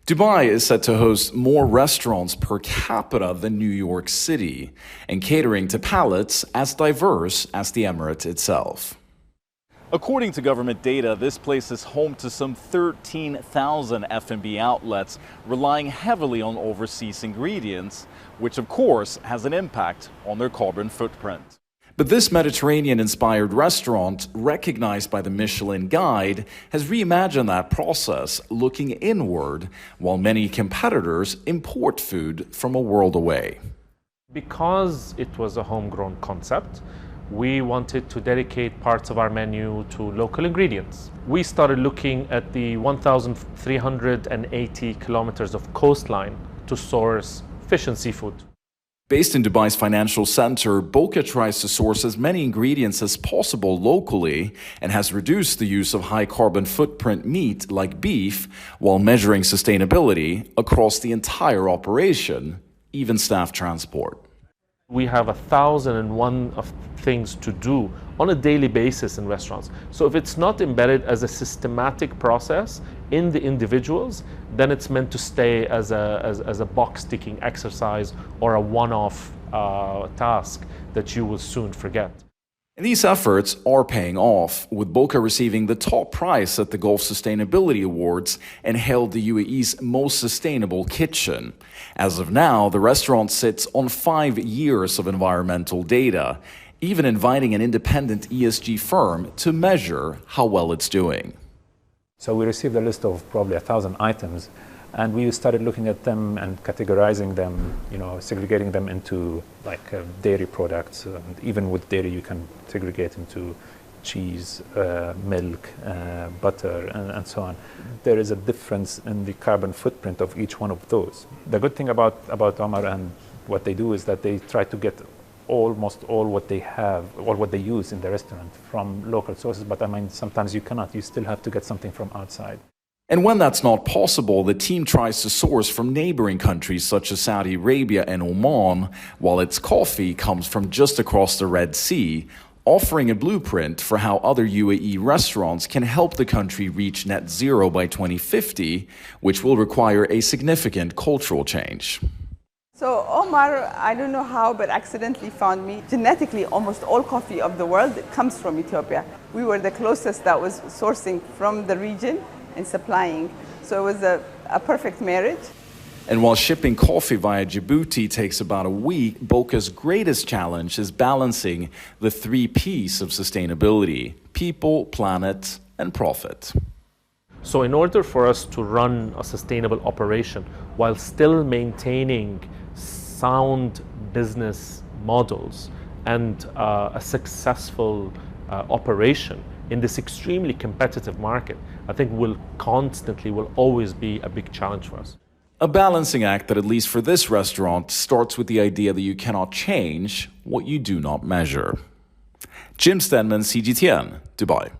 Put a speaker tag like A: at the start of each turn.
A: Dubai is set to host more restaurants per capita than New York City, and catering to palates as diverse as the Emirate itself. According to government data, this place is home to some 13,000 F&B outlets, relying heavily on overseas ingredients, which of course has an impact on their carbon footprint. But this Mediterranean-inspired restaurant, recognized by the Michelin Guide, has reimagined that process, looking inward, while many competitors import food from a world away.
B: Because it was a homegrown concept, we wanted to dedicate parts of our menu to local ingredients. We started looking at the 1,380 kilometers of coastline to source fish and seafood.
A: Based in Dubai's financial center, Boca tries to source as many ingredients as possible locally and has reduced the use of high carbon footprint meat like beef while measuring sustainability across the entire operation, even staff transport.
B: We have 1,001 of things to do on a daily basis in restaurants. So if it's not embedded as a systematic process in the individuals, then it's meant to stay as a box-ticking exercise or a one-off task that you will soon forget.
A: And these efforts are paying off, with Boca receiving the top prize at the Gulf Sustainability Awards and hailed the UAE's most sustainable kitchen. As of now, the restaurant sits on 5 years of environmental data, even inviting an independent ESG firm to measure how well it's doing.
C: So we received a list of probably 1,000 items, and we started looking at them and categorizing them, segregating them into dairy products. Even with dairy, you can segregate into cheese, milk, butter, and so on. There is a difference in the carbon footprint of each one of those. The good thing about Omar and what they do is that they try to get almost all what they have or what they use in the restaurant from local sources, but sometimes you cannot. You still have to get something from outside.
A: And when that's not possible, the team tries to source from neighboring countries such as Saudi Arabia and Oman, while its coffee comes from just across the Red Sea, offering a blueprint for how other UAE restaurants can help the country reach net zero by 2050, which will require a significant cultural change.
D: So Omar, I don't know how, but accidentally found me. Genetically, almost all coffee of the world comes from Ethiopia. We were the closest that was sourcing from the region and supplying. So it was a perfect marriage.
A: And while shipping coffee via Djibouti takes about a week, Boca's greatest challenge is balancing the 3 P's of sustainability: people, planet, and profit.
B: So in order for us to run a sustainable operation while still maintaining sound business models and a successful operation in this extremely competitive market, I think will always be a big challenge for us.
A: A balancing act that, at least for this restaurant, starts with the idea that you cannot change what you do not measure. Jim Stenman, CGTN, Dubai.